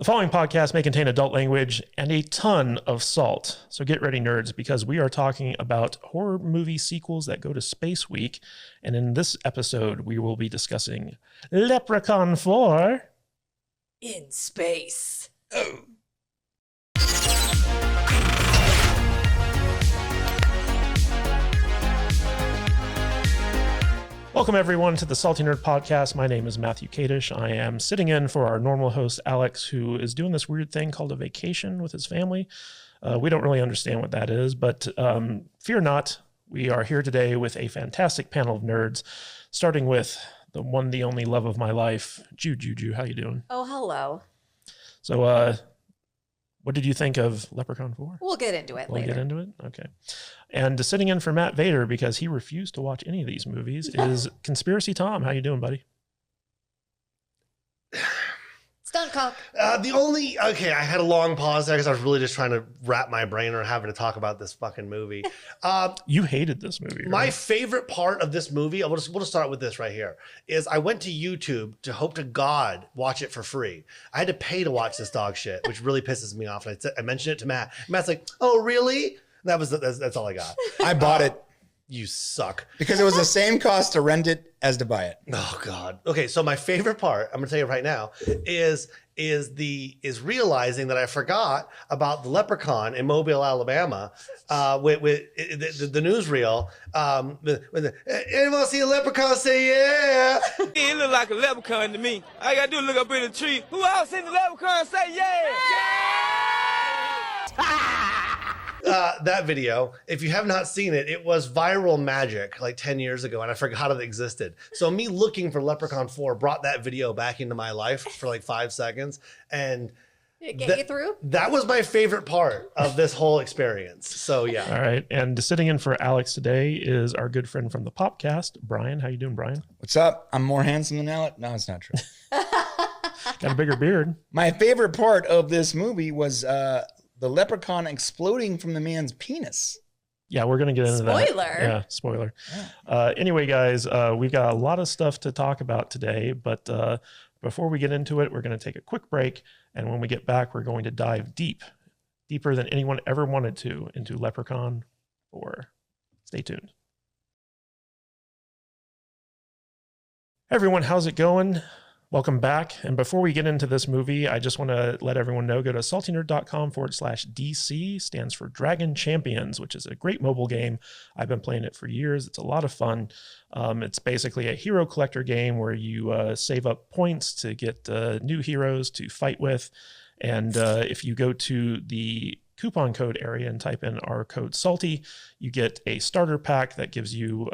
The following podcast may contain adult language and a ton of salt. So get ready, nerds, because we are talking about horror movie sequels that go to Space Week. And in this episode, we will be discussing Leprechaun 4 in space. Oh. Welcome, everyone, to the Salty Nerd Podcast. My name is Matthew Kadish. I am sitting in for our normal host, Alex, who is doing this weird thing called a vacation with his family. We don't really understand what that is, but fear not. We are here today with a fantastic panel of nerds, starting with the one, the only love of my life, Juju. How you doing? Oh, hello. So, what did you think of Leprechaun 4? We'll get into it later. We'll get into it? Okay. And sitting in for Matt Vader, because he refused to watch any of these movies, is Conspiracy Tom. How you doing, buddy? Stunt cock. I had a long pause there because I was really just trying to wrap my brain around having to talk about this fucking movie. You hated this movie, right? My favorite part of this movie, we'll just start with this right here, is I went to YouTube to hope to God watch it for free. I had to pay to watch this dog shit, which really pisses me off. And I mentioned it to Matt. Matt's like, oh, really? That's all I got. I bought it. You suck. Because it was the same cost to rent it as to buy it. Oh God. Okay, so my favorite part, I'm gonna tell you right now, is realizing that I forgot about the Leprechaun in Mobile, Alabama, with the newsreel. Anyone see a leprechaun? Say yeah. It look like a leprechaun to me. I gotta do is look up in the tree. Who else seen the leprechaun? Say yeah. That video, if you have not seen it, it was viral magic like 10 years ago, and I forgot it existed. So me looking for Leprechaun 4 brought that video back into my life for like 5 seconds, and Did it get you through? that was my favorite part of this whole experience. So yeah. All right. And sitting in for Alex today is our good friend from the Popcast, Brian. How you doing, Brian? What's up? I'm more handsome than Alex. No, it's not true. Got a bigger beard. My favorite part of this movie was the leprechaun exploding from the man's penis. Yeah, we're going to get into that. Spoiler. Yeah, spoiler. Anyway, guys, we've got a lot of stuff to talk about today, but before we get into it, we're going to take a quick break. And when we get back, we're going to dive deeper than anyone ever wanted to, into Leprechaun 4. Stay tuned. Hey everyone, how's it going? Welcome back. And before we get into this movie, I just want to let everyone know, go to saltynerd.com/DC, stands for Dragon Champions, which is a great mobile game. I've been playing it for years. It's a lot of fun. It's basically a hero collector game where you save up points to get new heroes to fight with. And if you go to the coupon code area and type in our code SALTY, you get a starter pack that gives you,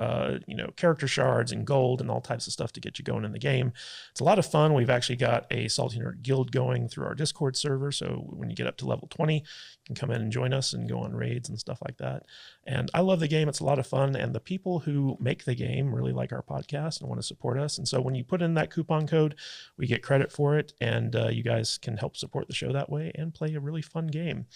character shards and gold and all types of stuff to get you going in the game. It's a lot of fun. We've actually got a Salty Nerd guild going through our Discord server. So when you get up to level 20, you can come in and join us and go on raids and stuff like that. And I love the game. It's a lot of fun. And the people who make the game really like our podcast and want to support us. And so when you put in that coupon code, we get credit for it. And you guys can help support the show that way and play a really fun game.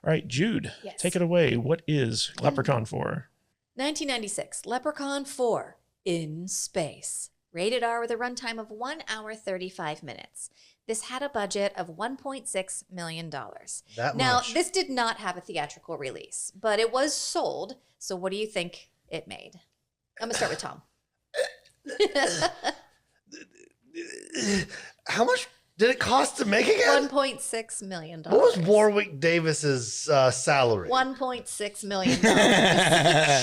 All right, Jude, Yes. Take it away. What is Leprechaun 4? 1996, Leprechaun 4 in space. Rated R with a runtime of 1 hour 35 minutes. This had a budget of $1.6 million. Now, this did not have a theatrical release, but it was sold. So what do you think it made? I'm going to start with Tom. How much did it cost to make again? $1.6 million. What was Warwick Davis's salary? $1.6 million.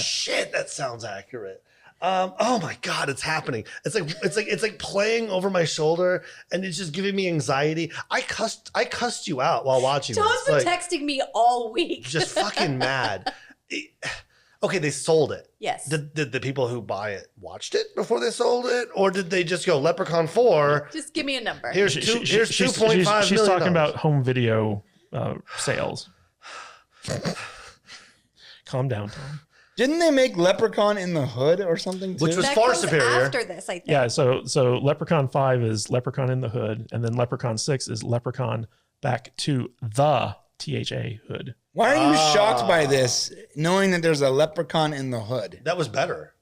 Shit, that sounds accurate. Oh my God, it's happening. It's like playing over my shoulder, and it's just giving me anxiety. I cussed you out while watching Tom's this. been texting me all week. Just fucking mad. Okay, they sold it. Yes. Did the people who buy it watched it before they sold it, or did they just go Leprechaun 4? Just give me a number. Here's $2.5 million. She's talking about home video sales. Calm down, Tom. Didn't they make Leprechaun in the Hood or something too? Which was that far comes superior. after this, I think. Yeah, so Leprechaun 5 is Leprechaun in the Hood, and then Leprechaun 6 is Leprechaun back to the THA Hood. Why are you shocked by this, knowing that there's a Leprechaun in the Hood? That was better.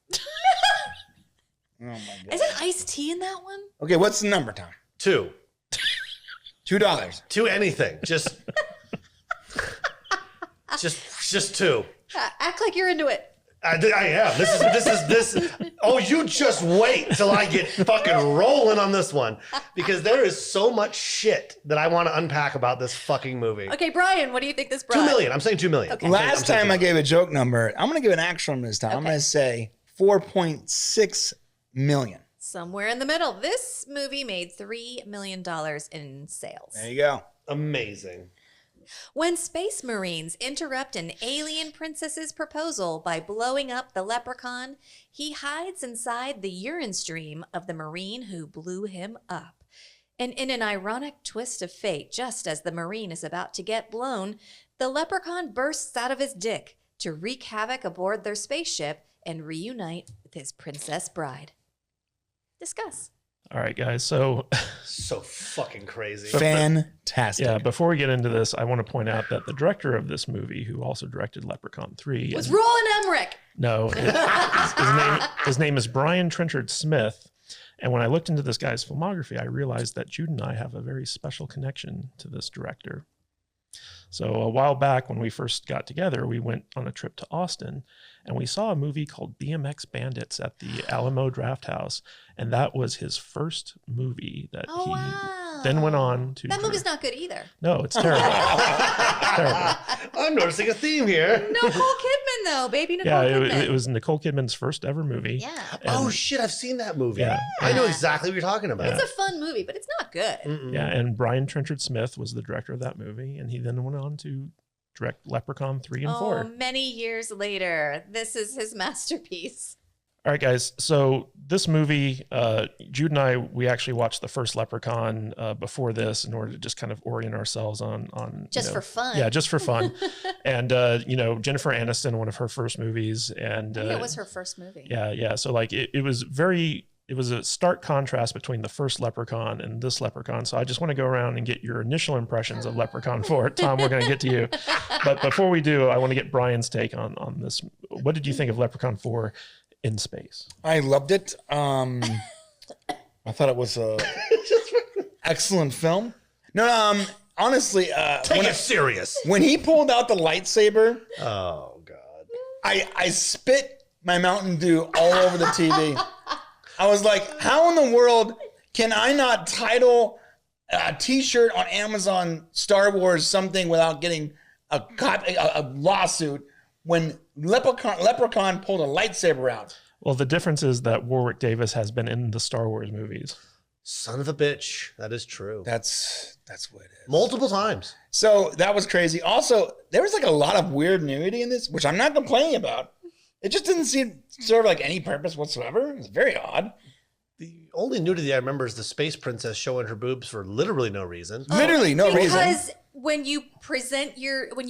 Oh my God. Isn't iced tea in that one? Okay, what's the number, Tom? 2. $2. To anything. Just 2. Act like you're into it. I am. This. Oh, you just wait till I get fucking rolling on this one, because there is so much shit that I want to unpack about this fucking movie. Okay, Brian, what do you think this brought? 2 million. I'm saying 2 million. Okay. Last time I gave a joke number. I'm going to give an actual number this time. I'm Okay. going to say 4.6 million. Somewhere in the middle. This movie made $3 million in sales. There you go. Amazing. When space marines interrupt an alien princess's proposal by blowing up the leprechaun, he hides inside the urine stream of the marine who blew him up. And in an ironic twist of fate, just as the marine is about to get blown, the leprechaun bursts out of his dick to wreak havoc aboard their spaceship and reunite with his princess bride. Discuss. All right, guys. So fucking crazy. Fantastic. yeah, before we get into this, I want to point out that the director of this movie, who also directed Leprechaun 3, Was Roland Emmerich. no, his name is Brian Trenchard Smith. And when I looked into this guy's filmography, I realized that Jude and I have a very special connection to this director. So a while back when we first got together, we went on a trip to Austin and we saw a movie called BMX Bandits at the Alamo Drafthouse. And that was his first movie that Oh, he wow. then went on to. That movie's not good either. No, it's terrible. Terrible. I'm noticing a theme here. Nicole Kidman, though. Baby Nicole Yeah, Kidman. it was Nicole Kidman's first ever movie. Yeah. Oh shit, I've seen that movie. Yeah. I know exactly what you're talking about. It's a fun movie, but it's not good. Mm-mm. Yeah, and Brian Trenchard Smith was the director of that movie, and he then went on to direct Leprechaun 3 and 4. Many years later. This is his masterpiece. All right, guys. So this movie, Jude and I, we actually watched the first Leprechaun before this in order to just kind of orient ourselves on Just for fun. Yeah, just for fun. And Jennifer Aniston, one of her first movies, and It was her first movie. yeah. So like it was a stark contrast between the first Leprechaun and this Leprechaun. So I just want to go around and get your initial impressions of Leprechaun 4. Tom, we're going to get to you. But before we do, I want to get Brian's take on this. What did you think of Leprechaun 4 in space? I loved it. I thought it was a excellent film. No, honestly, Take it serious. when he pulled out the lightsaber, Oh god. I spit my Mountain Dew all over the TV. I was like, how in the world can I not title a t-shirt on Amazon Star Wars something without getting a lawsuit when Leprechaun pulled a lightsaber out? Well, the difference is that Warwick Davis has been in the Star Wars movies. Son of a bitch. That is true. That's what it is. Multiple times. So that was crazy. Also, there was like a lot of weird nudity in this, which I'm not complaining about. It just didn't seem serve like any purpose whatsoever. It's very odd. The only nudity I remember is the space princess showing her boobs for literally no reason. Literally no reason. Because when you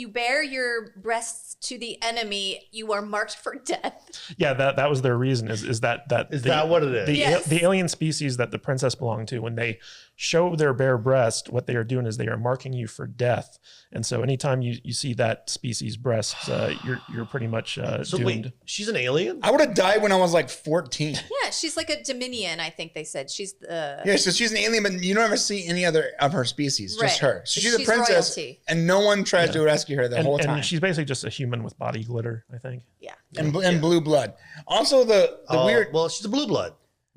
bare your breasts to the enemy, you are marked for death. Yeah, that was their reason. Is that what it is? Yes. The alien species that the princess belonged to, when they show their bare breast, what they are doing is they are marking you for death. And so anytime you see that species breasts, you're pretty much So doomed. wait, she's an alien? I would have died when I was like 14. Yeah, she's like a Dominion, I think they said. She's the Yeah, so she's an alien, but you don't ever see any other of her species, just Right. her. So she's a She's princess, royalty. and no one tries to rescue her the whole time. And she's basically just a human with body glitter, I think. yeah. And blue blood. Also, the weird, Well, she's a blue blood.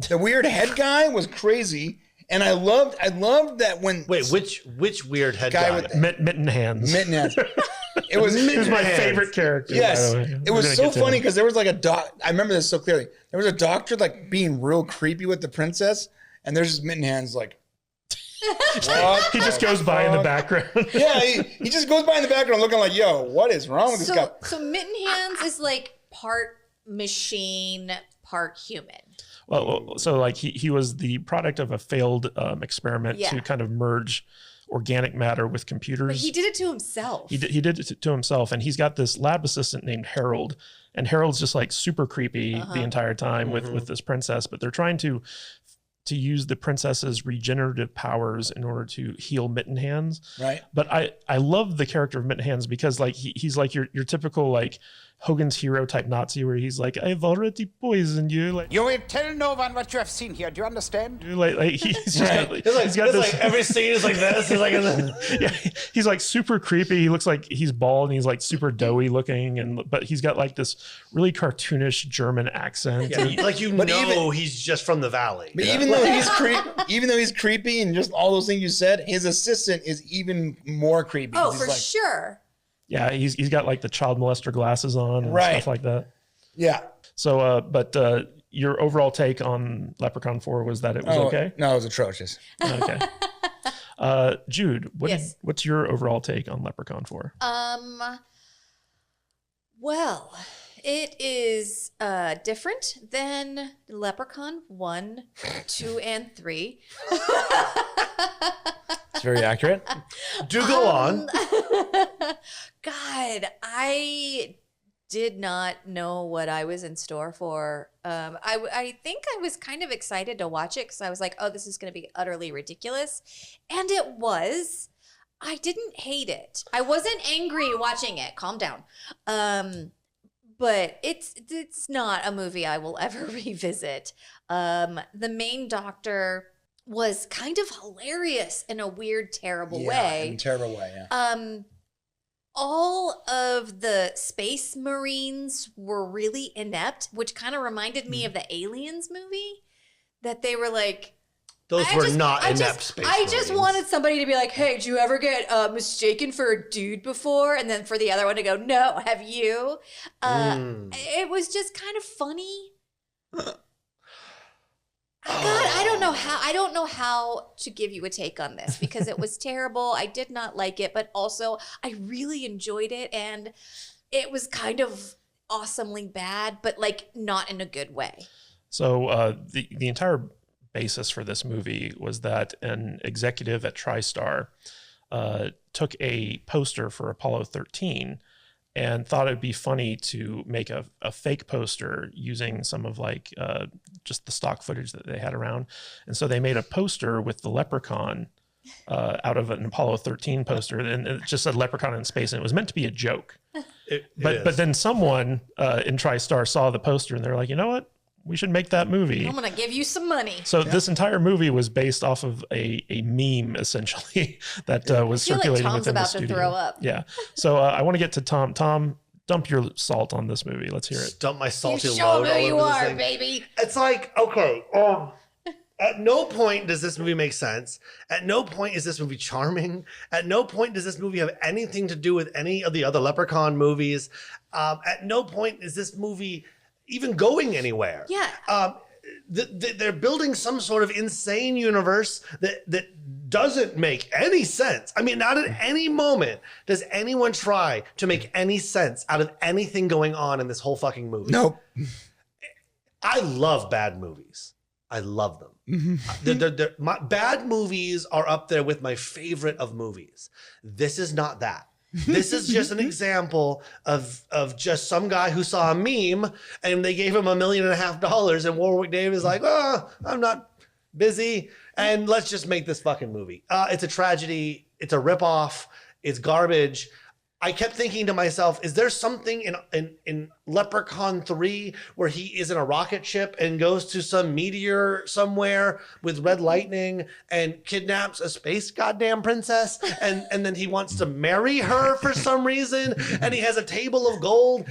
the weird head guy was crazy, and I loved that when Wait, which weird head Guy guy? with- Mitten hands. Mitten has. It was He was my Hands. favorite character. Yes, by the way. it We're was gonna so get to funny him. because there was like a doc. I remember this so clearly. There was a doctor like being real creepy with the princess, and there's just Mitten Hands like. What He just the goes by in the fuck? background. Yeah, he just goes by in the background looking like, yo, what is wrong with this guy? So Mitten Hands is like part machine, part human. Well, so like he was the product of a failed experiment Yeah. to kind of merge organic matter with But computers. he did it to himself. He did it to himself, and he's got this lab assistant named Harold, and Harold's just like super creepy the entire time with this princess. But they're trying to use the princess's regenerative powers in order to heal Mitten Hands. Right. But I love the character of Mitten Hands because like he's like your typical like Hogan's Hero type Nazi where he's like, I've already poisoned you. Like, You will tell no one what you have seen here. Do you understand? like he's just It's like, like every scene is like this. He's like, yeah, he's like super creepy. He looks like he's bald and he's like super doughy looking, but he's got like this really cartoonish German accent. yeah, like he's just from the valley. But even though he's creepy and just all those things you said, his assistant is even more creepy. Oh, for sure. Yeah, he's got like the child molester glasses on and stuff like that. Yeah. So, but your overall take on Leprechaun 4 was that it was okay? No, it was atrocious. Okay. Jude, what's your overall take on Leprechaun 4? Well, it is different than Leprechaun 1, 2, and 3. It's very accurate. Do go on. God, I did not know what I was in store for. I think I was kind of excited to watch it because I was like, oh, this is going to be utterly ridiculous. And it was. I didn't hate it. I wasn't angry watching it. Calm down. But it's not a movie I will ever revisit. The main doctor was kind of hilarious in a weird, terrible way. In a terrible way, yeah. All of the space marines were really inept, which kind of reminded me of the Aliens movie, that they were like... Those were not inept space marines. I just wanted somebody to be like, hey, did you ever get mistaken for a dude before? And then for the other one to go, no, have you? It was just kind of funny. God, I don't know how to give you a take on this because it was terrible. I did not like it, but also I really enjoyed it, and it was kind of awesomely bad, but like not in a good way. So the entire basis for this movie was that an executive at TriStar took a poster for Apollo 13 and thought it'd be funny to make a fake poster using some of like just the stock footage that they had around. And so they made a poster with the Leprechaun out of an Apollo 13 poster, and it just said Leprechaun in space, and it was meant to be a joke. But then someone in TriStar saw the poster and they're like, you know what? We should make that movie. I'm going to give you some money. So this entire movie was based off of a meme, essentially, that was circulating Tom's within the studio. about to throw up. Yeah. So I want to get to Tom. Tom, dump your salt on this movie. Let's hear it. Dump my salty You load show all them who you over this are, thing. baby. It's like, okay, at no point does this movie make sense. At no point is this movie charming. At no point does this movie have anything to do with any of the other Leprechaun movies. At no point is this movie even going anywhere. Yeah. They're building some sort of insane universe that doesn't make any sense. I mean, not at any moment does anyone try to make any sense out of anything going on in this whole fucking movie. Nope. I love bad movies. I love them. My bad movies are up there with my favorite of movies. This is not that. This is just an example of just some guy who saw a meme and they gave him $1.5 million and Warwick Davis is like, oh, I'm not busy and let's just make this fucking movie. It's a tragedy. It's a ripoff. It's garbage. I kept thinking to myself, is there something in Leprechaun 3 where he is in a rocket ship and goes to some meteor somewhere with red lightning and kidnaps a space goddamn princess and then he wants to marry her for some reason and he has a table of gold.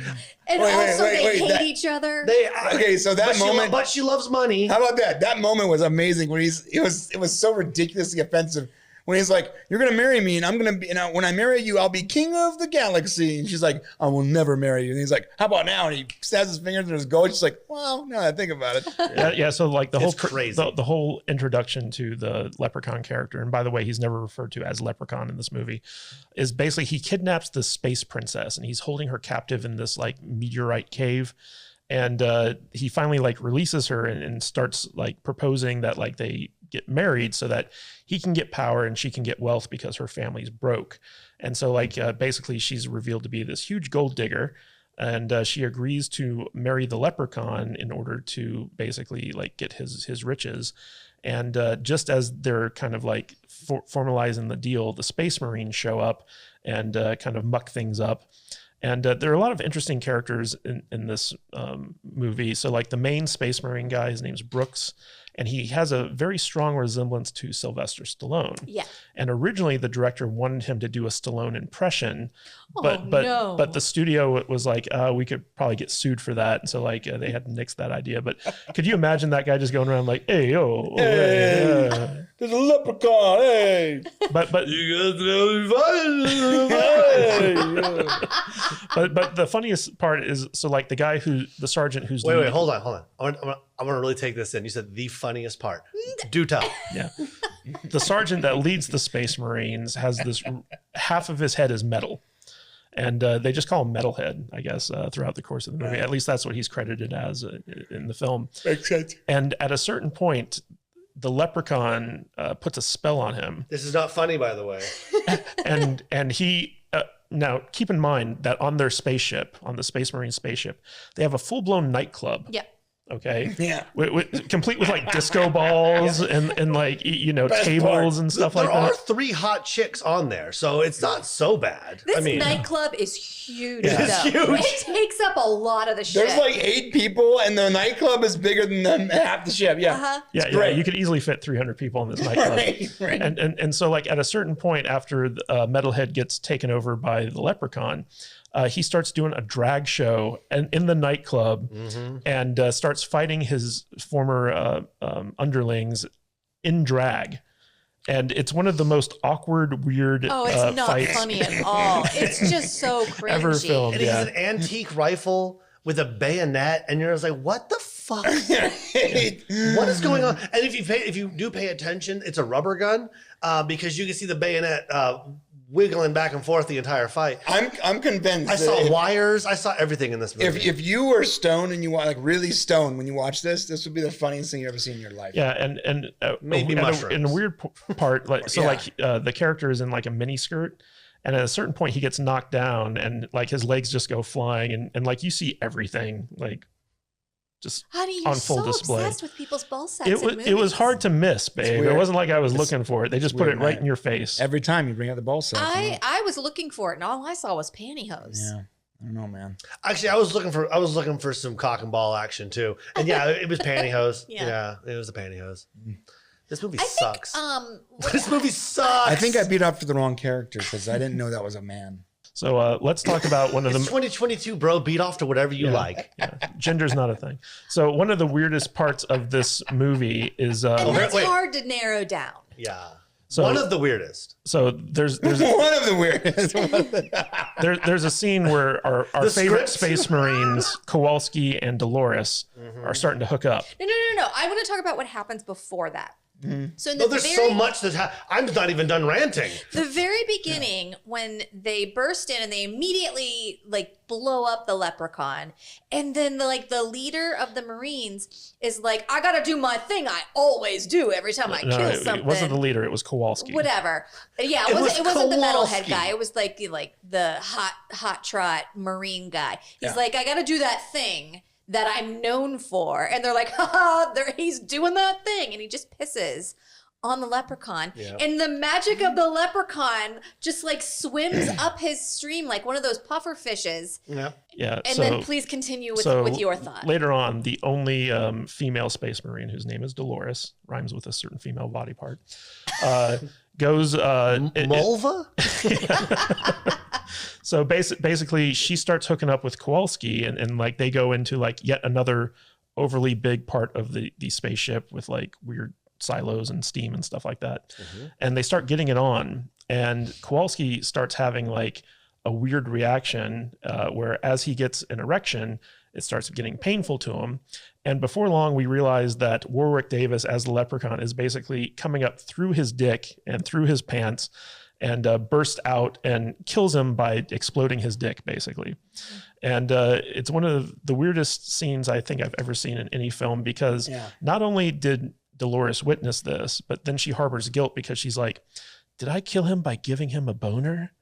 And they hate each other. Okay, so that moment, but she loves money. How about that? That moment was amazing when it was so ridiculously offensive. When he's like, you're going to marry me and I'm going to be, when I marry you, I'll be king of the galaxy. And she's like, I will never marry you. And he's like, how about now? And he stabs his fingers in his gold. She's like, well, now that I think about it. Yeah. So like the whole introduction to the Leprechaun character, and by the way, he's never referred to as Leprechaun in this movie, is basically he kidnaps the space princess and he's holding her captive in this like meteorite cave. And he finally like releases her and starts like proposing that like they get married so that he can get power and she can get wealth because her family's broke. And so like basically she's revealed to be this huge gold digger, and she agrees to marry the Leprechaun in order to basically like get his riches. And just as they're kind of like formalizing the deal, the Space Marines show up and kind of muck things up. And there are a lot of interesting characters in this movie. So like the main Space Marine guy, his name's Brooks, and he has a very strong resemblance to Sylvester Stallone. Yeah. And originally the director wanted him to do a Stallone impression, but no. the studio was like, we could probably get sued for that. And so like they had nixed that idea. But could you imagine that guy just going around like, hey, yo, Hey, there's a leprechaun, hey. But You guys but the funniest part is, so like the sergeant who's Wait, hold on. I want to really take this in. You said the funniest part. Do tell. Yeah. The sergeant that leads the Space Marines has this, half of his head is metal. And they just call him Metalhead, I guess, throughout the course of the movie. At least that's what he's credited as in the film. Makes sense. And at a certain point, the Leprechaun puts a spell on him. This is not funny, by the way. And he... now, keep in mind that on their spaceship, on the Space Marine spaceship, they have a full-blown nightclub. Yeah. Okay. Yeah. Complete with like disco balls and like, you know, Best tables part. and stuff There like are that. 3 hot chicks on there, so it's not so bad. This I mean, nightclub is huge, It is though. huge. It takes up a lot of the ship. There's like 8 people, and the nightclub is bigger than half the ship. Yeah. Uh-huh. Yeah, great. you could easily fit 300 people in this nightclub. Right. And so like at a certain point after Metalhead gets taken over by the Leprechaun, he starts doing a drag show in the nightclub and starts fighting his former underlings in drag. And it's one of the most awkward, weird Oh, it's not fights funny at all. It's just so cringy. ever filmed. and he Yeah. has an antique rifle with a bayonet, and you're just like, what the fuck? What is going on? And if you do pay attention, it's a rubber gun because you can see the bayonet wiggling back and forth the entire fight. I'm convinced. I that saw wires. I saw everything in this movie. if you were stoned and you want like really stoned when you watch this would be the funniest thing you ever seen in your life. Yeah, and Maybe in mushrooms. a weird part, like so, Yeah. like the character is in like a mini skirt, and at a certain point he gets knocked down, and like his legs just go flying, and like you see everything, like just Honey, you're on full so display. obsessed with people's ball sacks. It was hard to miss, babe. It weird. wasn't like I was looking for it. They just put weird, it right man. in your face. Every time you bring out the ball sack. I was looking for it, and all I saw was pantyhose. Yeah. I don't know, man. Actually, I was looking for some cock and ball action too. And yeah, it was pantyhose. Yeah. It was the pantyhose. This movie I sucks. think, This movie sucks. I think I beat up for the wrong character because I didn't know that was a man. So let's talk about one of it's the 2022, bro. Beat off to whatever you like. yeah, gender's not a thing. So one of the weirdest parts of this movie is and that's wait. hard to narrow down. Yeah. So- One of the weirdest. so there's One of the weirdest. there's a scene where our The favorite script. Space Marines, Kowalski and Dolores, are starting to hook up. No. I want to talk about what happens before that. So in the No, there's so much that I'm not even done ranting. The very beginning, when they burst in and they immediately like blow up the Leprechaun, and then the leader of the Marines is like, "I gotta do my thing. I always do every time I No, kill it something." wasn't the leader. It was Kowalski. Whatever. Yeah, It was it wasn't the Kowalski. metalhead guy. It was like the hot trot Marine guy. He's Yeah. like, "I gotta do that thing that I'm known for," and they're like, "Ha! He's doing that thing," and he just pisses on the Leprechaun, Yeah. and the magic of the Leprechaun just like swims up his stream like one of those puffer fishes. Yeah. Yeah. And so, then please continue with your thought. Later on, the only female Space Marine, whose name is Dolores, rhymes with a certain female body part, goes. Mulva? So basically, she starts hooking up with Kowalski, and like they go into like yet another overly big part of the spaceship with like weird silos and steam and stuff like that. And they start getting it on, and Kowalski starts having like a weird reaction where as he gets an erection, it starts getting painful to him. And before long, we realize that Warwick Davis as the Leprechaun is basically coming up through his dick and through his pants and bursts out and kills him by exploding his dick, basically. And it's one of the weirdest scenes I think I've ever seen in any film, because not only did Dolores witness this, but then she harbors guilt because she's like, did I kill him by giving him a boner?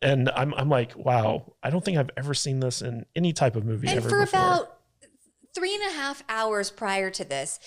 And I'm like, wow, I don't think I've ever seen this in any type of movie And ever for before. about 3.5 hours prior to this,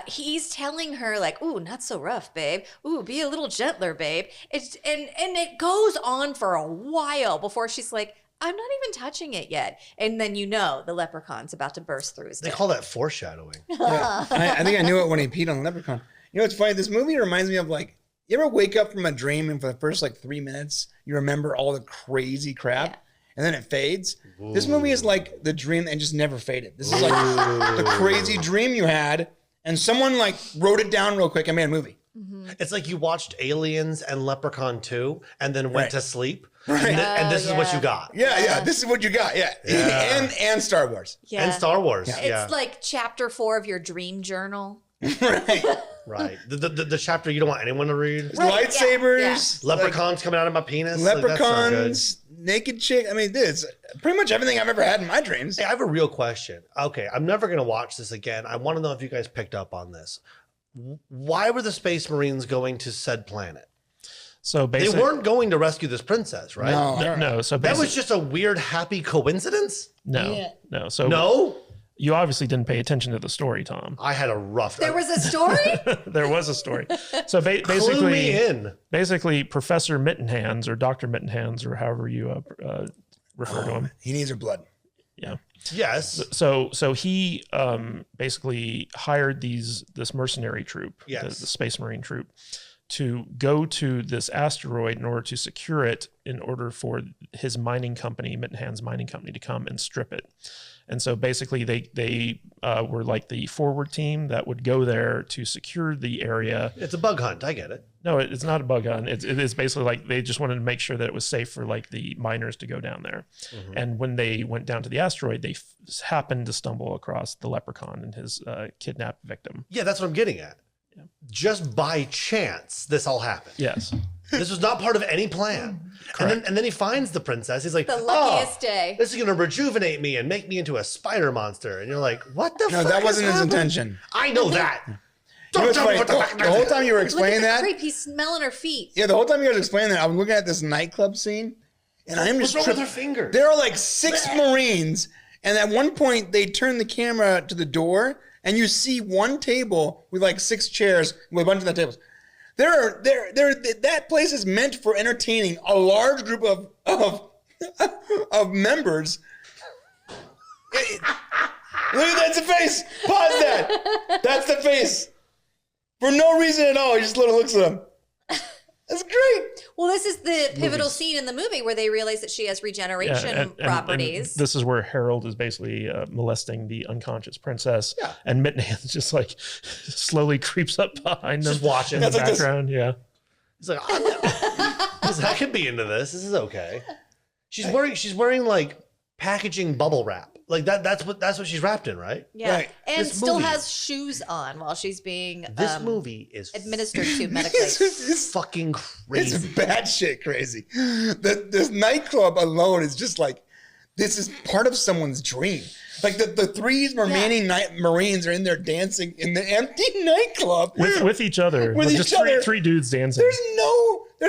he's telling her like, "Ooh, not so rough, babe. Ooh, be a little gentler, babe." And it goes on for a while before she's like, I'm not even touching it yet. And then the leprechaun's about to burst through his They dick. call that foreshadowing. Yeah. I think I knew it when he peed on the leprechaun. You know what's funny? This movie reminds me of like, you ever wake up from a dream and for the first like 3 minutes, you remember all the crazy crap and then it fades? Ooh. This movie is like the dream and just never faded. This is like the crazy dream you had and someone like wrote it down real quick and made a movie. Mm-hmm. It's like you watched Aliens and Leprechaun 2 and then went to sleep. Right. And this is what you got. Yeah. This is what you got. Yeah. And Star Wars. Yeah. And Star Wars. Yeah. It's like chapter 4 of your dream journal. Right. Right. The chapter you don't want anyone to read. Right. Lightsabers. Yeah. Leprechauns coming out of my penis. Leprechauns. Naked chick. I mean, it's pretty much everything I've ever had in my dreams. Hey, I have a real question. Okay. I'm never going to watch this again. I want to know if you guys picked up on this. Why were the Space Marines going to said planet? So basically, they weren't going to rescue this princess, right? No. So that was just a weird, happy coincidence. No. So no. You obviously didn't pay attention to the story, Tom. I had a rough. There was a story. There was a story. So Clue me in. Basically, Professor Mittenhands or Dr. Mittenhands or however you refer to him. He needs her blood. Yeah. Yes. So he basically hired this mercenary troop, the Space Marine troop, to go to this asteroid in order to secure it, in order for his mining company, Mittenhand's mining company, to come and strip it. And so basically they were like the forward team that would go there to secure the area. It's a bug hunt. I get it. No, it's not a bug hunt. It is basically like they just wanted to make sure that it was safe for like the miners to go down there. Mm-hmm. And when they went down to the asteroid, they happened to stumble across the Leprechaun and his kidnapped victim. Yeah, that's what I'm getting at. Yeah. Just by chance, this all happened. Yes. This was not part of any plan. And then he finds the princess. He's like, the luckiest day. This is going to rejuvenate me and make me into a spider monster. And you're like, what the fuck? No, that wasn't his intention. I know that. Don't tell me what the whole time you were explaining that. Creep, he's smelling her feet. Yeah, the whole time you guys were explaining that, I was looking at this nightclub scene, and I'm just what's wrong with her finger? There are like 6 Marines, and at one point they turn the camera to the door, and you see one table with like 6 chairs with a bunch of the tables. That place is meant for entertaining a large group of members. Look, that's the face. Pause that. That's the face. For no reason at all, he just looks at him. That's great. Well, this is the pivotal scene in the movie where they realize that she has regeneration properties. And this is where Harold is basically molesting the unconscious princess. Yeah. And Mittenhands just like slowly creeps up behind them. Just watching in the background. Yeah. He's like, I could be into this. This is okay. She's wearing like packaging bubble wrap. Like that's what she's wrapped in, right? Yeah, right. And still has shoes on while she's being this movie is administered to medically. It's fucking crazy. It's batshit crazy. This nightclub alone is just like, this is part of someone's dream. Like the 3 remaining Marines are in there dancing in the empty nightclub with each other. With just each other. Three dudes dancing. There's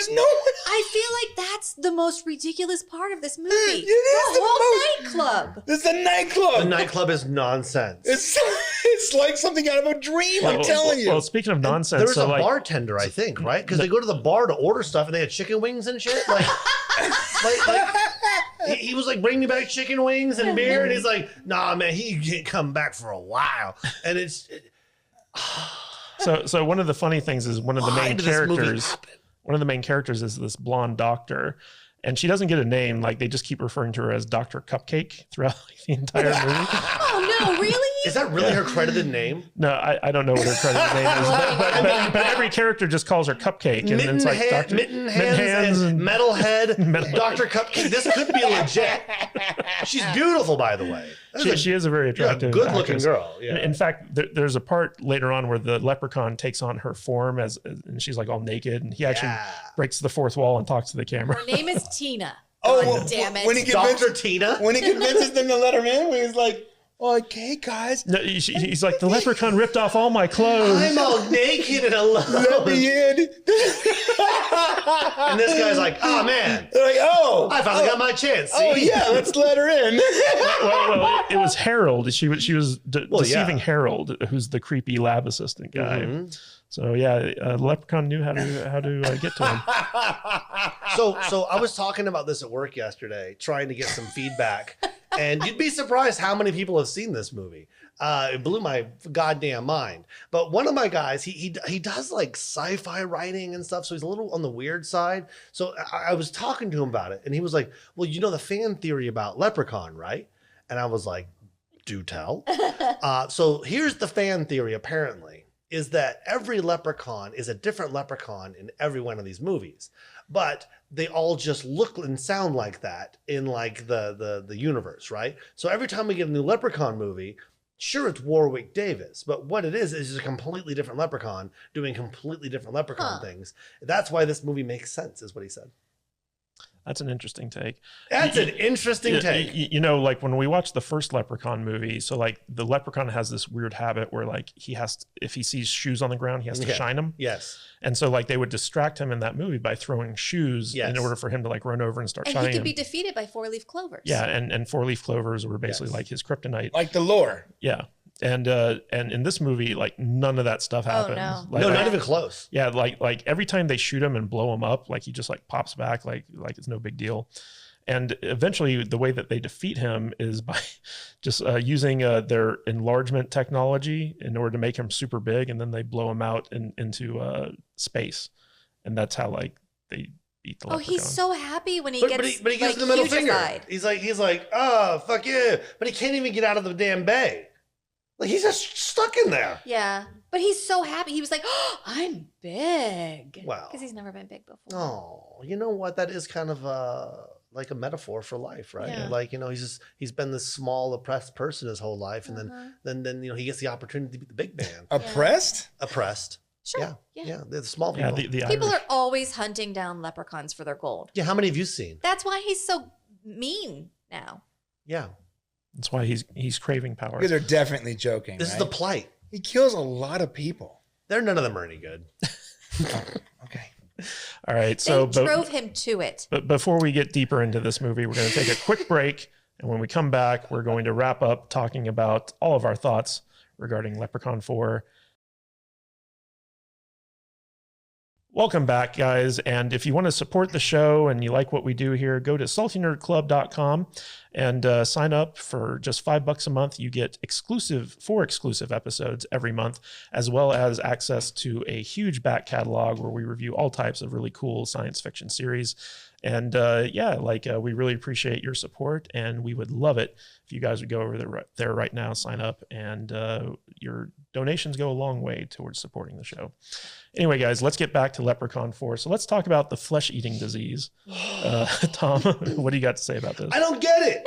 no one. I feel like that's the most ridiculous part of this movie. It is the whole nightclub. It's a nightclub. The nightclub is nonsense. It's like something out of a dream. I'm telling you. Well, speaking of nonsense, there was a bartender, I think, right? Because they go to the bar to order stuff, and they had chicken wings and shit. Like he was like, bring me back chicken wings and beer, and he's like, nah, man, he can't come back for a while. And it's so one of the funny things is one of the main characters. One of the main characters is this blonde doctor, and she doesn't get a name. Like they just keep referring to her as Dr. Cupcake throughout the entire movie. Oh no, really? Is that really her credited name? No, I don't know what her credited name is, but every character just calls her Cupcake, and it's like Dr. Mittenhands and Metalhead, Dr. Cupcake. This could be legit. She's beautiful, by the way. She is a very attractive, good-looking girl. Yeah. In fact, there's a part later on where the leprechaun takes on her form and she's like all naked, and he actually breaks the fourth wall and talks to the camera. Her name is Tina. Oh, damn it! When he Dr. Tina. When he convinces them to let her in, when he's like, okay, guys. No, he's like, the leprechaun ripped off all my clothes. I'm all naked and alone. Let me in. And this guy's like, oh, man. They're like, I finally got my chance. See? Oh, yeah, let's let her in. well, it was Harold. She was deceiving Harold, who's the creepy lab assistant guy. Mm-hmm. So, yeah, Leprechaun knew how to get to him. So I was talking about this at work yesterday, trying to get some feedback, and you'd be surprised how many people have seen this movie. It blew my goddamn mind. But one of my guys, he does like sci-fi writing and stuff, so he's a little on the weird side. So I was talking to him about it, and he was like, "Well, you know the fan theory about Leprechaun, right?" And I was like, "Do tell." So here's the fan theory. Apparently, is that every leprechaun is a different leprechaun in every one of these movies, but they all just look and sound like that in like the universe, right? So every time we get a new Leprechaun movie, sure, it's Warwick Davis, but what it is a completely different leprechaun doing completely different leprechaun things. That's why this movie makes sense, is what he said. That's an interesting take. That's an interesting take. You know, like when we watched the first Leprechaun movie, so like the Leprechaun has this weird habit where like he has to, if he sees shoes on the ground, he has to shine them. Yes. And so like they would distract him in that movie by throwing shoes in order for him to like run over and start shining. And he could be defeated by 4-leaf clovers. Yeah, and 4-leaf clovers were basically like his kryptonite. Like the lore. Yeah. And in this movie, like none of that stuff happens. No. Like, No, not even close. Yeah, like every time they shoot him and blow him up, like he just like pops back, like it's no big deal. And eventually, the way that they defeat him is by just using their enlargement technology in order to make him super big, and then they blow him out into space, and that's how like they beat the Leprechaun. He's so happy when he gets but he gives like, the middle finger. hugified. He's like, oh fuck yeah, but he can't even get out of the damn bay. Like he's just stuck in there. Yeah, but he's so happy. He was like, "Oh, I'm big." Wow. Because he's never been big before. Oh, you know what? That is kind of like a metaphor for life, right? Yeah. Like, you know, he's been this small oppressed person his whole life, and then you know he gets the opportunity to be the big man. Oppressed? Oppressed. Sure. Yeah. They're the small people. Yeah, the People Irish. are always hunting down leprechauns for their gold. Yeah, how many have you seen? That's why he's so mean now. Yeah. That's why he's craving power. You guys are definitely joking. This is the plight. He kills a lot of people. None of them are any good. Okay. All right, They so drove him to it. But before we get deeper into this movie, we're going to take a quick break. And when we come back, we're going to wrap up talking about all of our thoughts regarding Leprechaun 4. Welcome back, guys. And if you want to support the show and you like what we do here, go to saltynerdclub.com and sign up for just $5 a month. You get four exclusive episodes every month, as well as access to a huge back catalog where we review all types of really cool science fiction series. And we really appreciate your support, and we would love it if you guys would go over there right now, sign up, and your donations go a long way towards supporting the show. Anyway, guys, let's get back to Leprechaun 4. So let's talk about the flesh-eating disease. Tom, what do you got to say about this? I don't get it.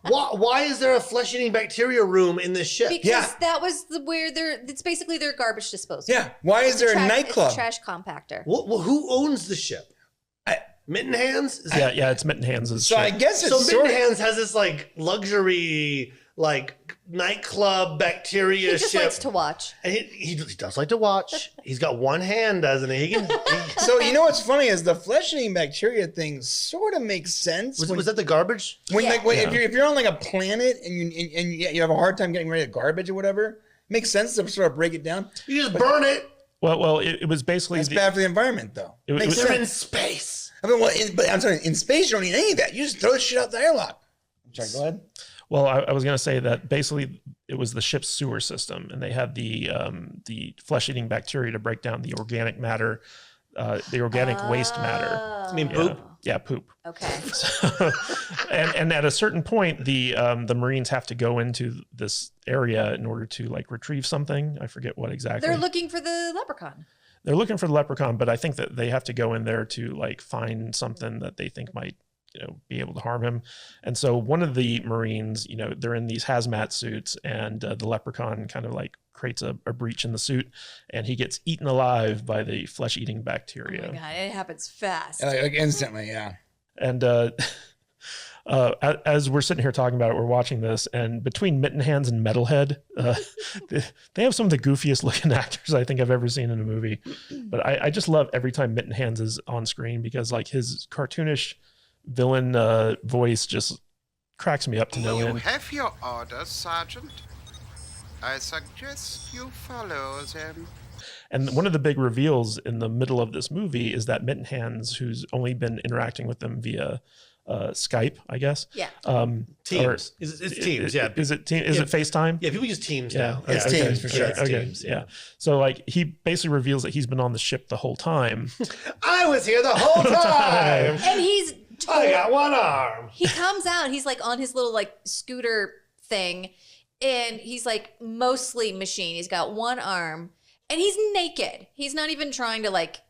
Why is there a flesh-eating bacteria room in this ship? Because that was it's basically their garbage disposal. Yeah. Why is there a nightclub? It's a trash compactor. Well, who owns the ship? Mitten Hands? Yeah, it's Mitten Hands' So ship. I guess it's Mitten Hands has this like luxury like nightclub bacteria He just ship. likes to watch. And he does like to watch. He's got one hand, doesn't he? So you know what's funny is the flesh-eating bacteria thing sort of makes sense. Was that the garbage? If you're on like a planet and you have a hard time getting rid of garbage or whatever, it makes sense to sort of break it down. You just burn it. Well, it was basically It's bad for the environment, though. They're in space. I mean, but I'm sorry, in space you don't need any of that. You just throw the shit out the airlock. Sorry, go ahead. Well, I was going to say that basically it was the ship's sewer system, and they had the flesh-eating bacteria to break down the organic matter, the organic waste matter. I mean, poop. Yeah, poop. Okay. So, and at a certain point, the Marines have to go into this area in order to like retrieve something. I forget what exactly. They're looking for the leprechaun. They're looking for the leprechaun, but I think that they have to go in there to like find something that they think might, be able to harm him. And so one of the Marines, they're in these hazmat suits, and the leprechaun kind of like creates a breach in the suit, and he gets eaten alive by the flesh-eating bacteria. Oh my God, it happens fast. Like instantly, yeah. And as we're sitting here talking about it, we're watching this, and between Mitten Hands and Metalhead, they have some of the goofiest looking actors I think I've ever seen in a movie. But I just love every time Mitten Hands is on screen, because like his cartoonish villain voice just cracks me up to no end. You have your orders, Sergeant. I suggest you follow them. And one of the big reveals in the middle of this movie is that Mitten Hands, who's only been interacting with them via Skype, I guess. Yeah. Teams. It's Teams. Yeah. Is it FaceTime? Yeah. People use Teams now. It's Teams for sure. It's Okay. Teams, Yeah. So like he basically reveals that he's been on the ship the whole time. I was here the whole time. And he's I got one arm. He comes out, he's like on his little like scooter thing, and he's like mostly machine. He's got one arm and he's naked. He's not even trying to like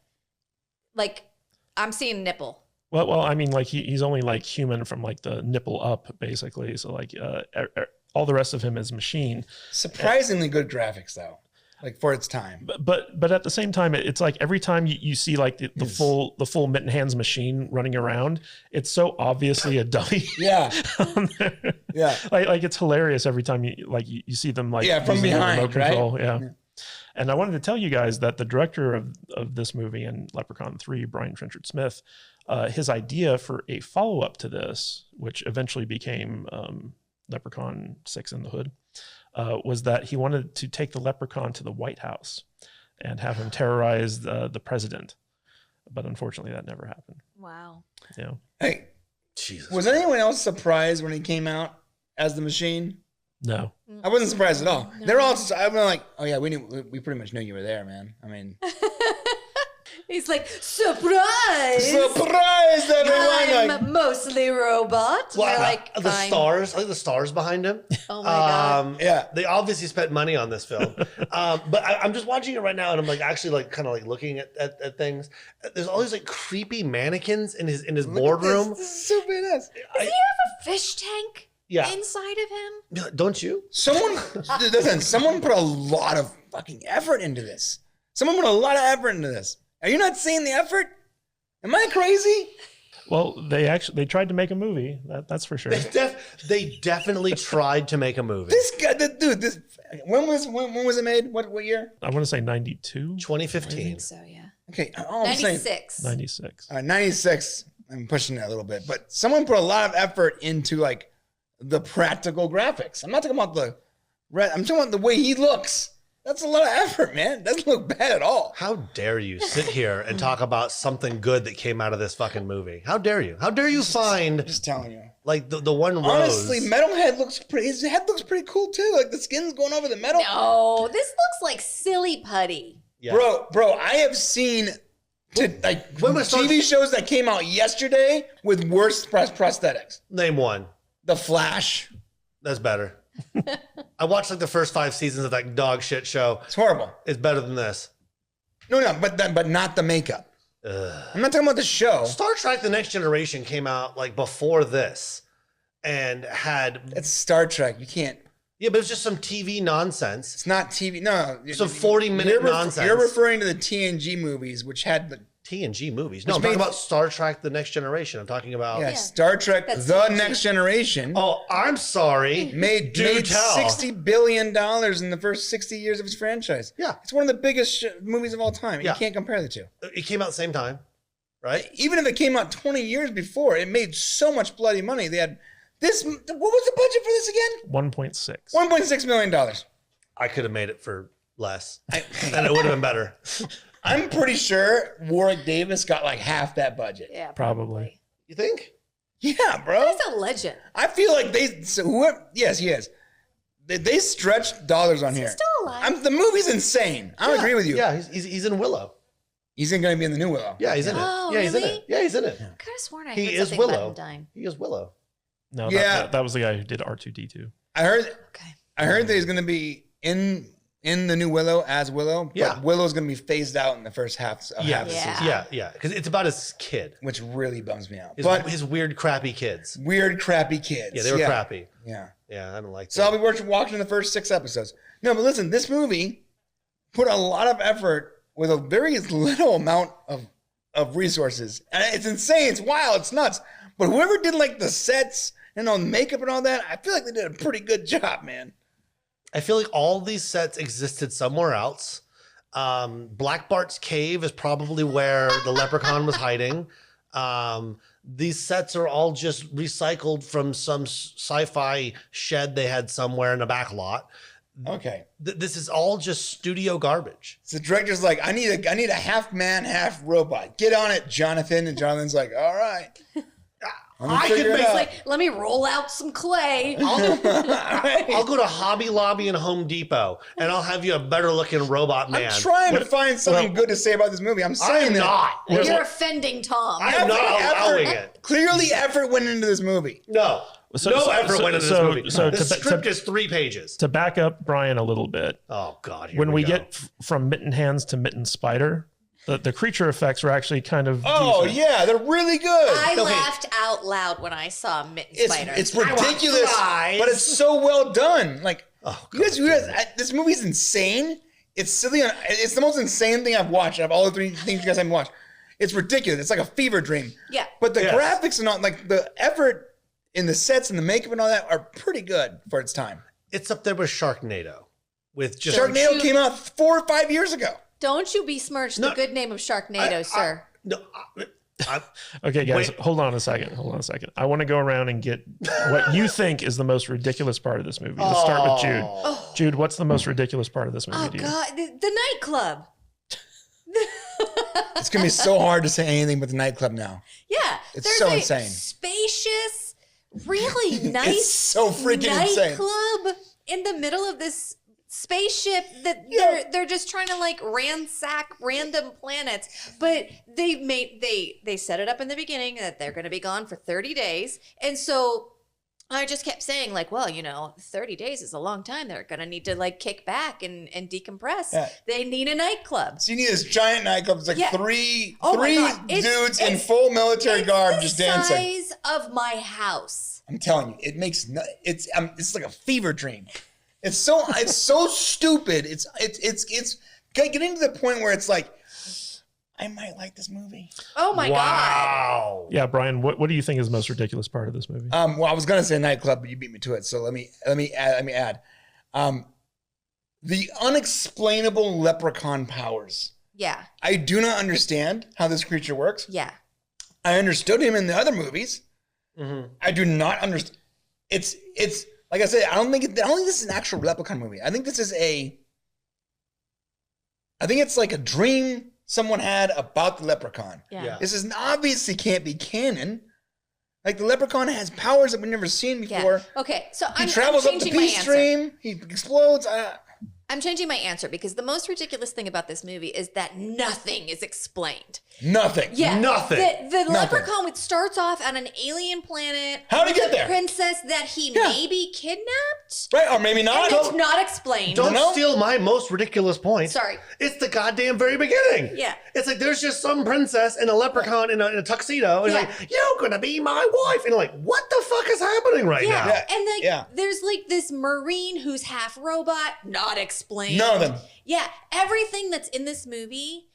I'm seeing nipple. Well, I mean, like he's only like human from like the nipple up, basically. So like all the rest of him is machine. Surprisingly good graphics though, like for its time. But at the same time, it's like every time you see like the full Mitten Hands machine running around, it's so obviously a dummy. Yeah, yeah. Like it's hilarious every time you see them like from using the behind, remote right? control. Yeah. And I wanted to tell you guys that the director of this movie and Leprechaun 3, Brian Trenchard Smith, his idea for a follow-up to this, which eventually became Leprechaun 6 in the Hood, was that he wanted to take the Leprechaun to the White House and have him terrorize the president. But unfortunately, that never happened. Wow. Yeah. Hey, Jesus. was anyone else surprised when he came out as the machine? No. I wasn't surprised at all. No. They're all. I'm like, oh yeah, we pretty much knew you were there, man. I mean, He's like, surprise! surprise everyone! I'm mostly robot. Well, They're like, the fine. stars, I like the stars behind him. Oh my God. Yeah. They obviously spent money on this film. But I'm just watching it right now, and I'm like actually like kind of like looking at things. There's all these like creepy mannequins in his boardroom. This is so badass. Does he have a fish tank Yeah. inside of him? Don't you? Someone put a lot of fucking effort into this. Someone put a lot of effort into this. Are you not seeing the effort? Am I crazy? Well, they tried to make a movie. That's for sure. They definitely tried to make a movie. This guy, dude, when was it made? What year? I want to say 92, 2015. So yeah. Okay, all I'm saying, 96. 96. 96. I'm pushing it a little bit, but someone put a lot of effort into like the practical graphics. I'm not talking about I'm talking about the way he looks. That's a lot of effort, man. Doesn't look bad at all. How dare you sit here and talk about something good that came out of this fucking movie? How dare you? How dare you find Just telling you. like the one rose? Honestly, Metalhead his head looks pretty cool too. Like the skin's going over the metal. No, this looks like silly putty. Yeah. Bro, I have seen when was TV shows that came out yesterday with worse prosthetics. Name one. The Flash. That's better. I watched like the first 5 seasons of that dog shit show. It's horrible. It's better than this. No, but not the makeup. I'm not talking about the show. Star Trek: The Next Generation came out like before this, and had It's Star Trek. You can't. yeah, but it's just some TV nonsense. It's not TV. No. Some 40-minute nonsense. You're referring to the TNG movies, which had the TNG movies. No, Which I'm talking made- about Star Trek: The Next Generation. I'm talking about. yeah, Star Trek: That's The TNG. Next Generation. Oh, I'm sorry. Made Do tell. $60 billion in the first 60 years of its franchise. Yeah. It's one of the biggest movies of all time. Yeah. You can't compare the two. It came out at the same time, right? Even if it came out 20 years before, it made so much bloody money. They had this. What was the budget for this again? 1.6. $1.6 million. I could have made it for less, and it would have been better. I'm pretty sure Warwick Davis got like half that budget. Yeah, Probably. You think? Yeah, bro. He's a legend. I feel like yes, he is. They stretched dollars on here. He's still alive. The movie's insane. I agree with you. Yeah, he's in Willow. He's going to be in the new Willow. Yeah, he's in Oh, it. Yeah, he's in really? it. Yeah, he's in it. I could have sworn I He heard is something about Willow. him dying. He is Willow. No, Yeah. that was the guy who did R2D2. I heard Okay. that he's going to be in the new Willow as Willow. Yeah. But Willow's going to be phased out in the first half of the Yeah. season, Yeah. Because it's about his kid. which really bums me out. His, But his weird, crappy kids. weird, crappy kids. Yeah, they were crappy. Yeah. Yeah, I don't like that. So I'll be watching the first 6 episodes. No, but listen, this movie put a lot of effort with a very little amount of resources. And it's insane. It's wild. It's nuts. But whoever did like the sets and all the makeup and all that, I feel like they did a pretty good job, man. I feel like all these sets existed somewhere else. Black Bart's cave is probably where the leprechaun was hiding. These sets are all just recycled from some sci-fi shed they had somewhere in a back lot. Okay. This is all just studio garbage. So the director's like, I need a half man, half robot. Get on it, Jonathan. And Jonathan's like, all right. I could make It's like, let me roll out some clay. I'll go to Hobby Lobby and Home Depot, and I'll have you a better looking robot man. I'm trying to find something good to say about this movie. I'm saying I'm that. not. You're offending Tom. I am not allowing it. Clearly, effort went into this movie. No. No effort went into this movie. The script is 3 pages. To back up Brian a little bit. Oh, God. When we get from Mitten Hands to Mitten Spider, the creature effects were actually kind of decent. Yeah, they're really good. I laughed out loud when I saw Mitten Spider. It's ridiculous, but it's so well done. Like, you guys, this movie's insane. It's silly. It's the most insane thing I've watched out of all the 3 things you guys haven't watched. It's ridiculous. It's like a fever dream. Yeah. But the graphics and all, like the effort in the sets and the makeup and all that are pretty good for its time. It's up there with Sharknado. Sharknado came out 4 or 5 years ago. Don't you besmirch the good name of Sharknado, sir. Okay, guys, hold on a second. I want to go around and get what you think is the most ridiculous part of this movie. Let's start with Jude. Jude, what's the most ridiculous part of this movie? Oh, God. The nightclub. It's going to be so hard to say anything but the nightclub now. Yeah. It's so insane. Spacious, really nice It's so freaking insane. nightclub in the middle of this spaceship that they're just trying to like ransack random planets, but they set it up in the beginning that they're going to be gone for 30 days, and so I just kept saying like, well, 30 days is a long time. They're going to need to like kick back and decompress. Yeah. They need a nightclub. So you need this giant nightclub. It's like three dudes in it's full military garb just dancing. It's the size of my house. I'm telling you, it makes it's like a fever dream. It's so stupid. It's getting to the point where it's like, I might like this movie. Oh my God. Yeah, Brian, what do you think is the most ridiculous part of this movie? Well, I was gonna say nightclub, but you beat me to it. So let me add. The unexplainable leprechaun powers. Yeah. I do not understand how this creature works. Yeah. I understood him in the other movies. Mm-hmm. I do not understand. It's like I said, I don't think this is an actual Leprechaun movie. I think it's like a dream someone had about the Leprechaun. Yeah. This is obviously can't be canon. Like the Leprechaun has powers that we've never seen before. Yeah. Okay, so he travels up the Peace Stream. He explodes. I'm changing my answer because the most ridiculous thing about this movie is that nothing is explained. Nothing. Yeah. Nothing. The Leprechaun starts off on an alien planet. How'd he get there? Princess that he maybe kidnapped. Right, or maybe not. And it's not explained. Don't steal my most ridiculous point. Sorry. It's the goddamn very beginning. Yeah. It's like there's just some princess and a leprechaun in a tuxedo. And like, you're going to be my wife. And like, what the fuck is happening right now? Yeah. And like, there's like this Marine who's half robot, not explained. None of them. Yeah. Everything that's in this movie,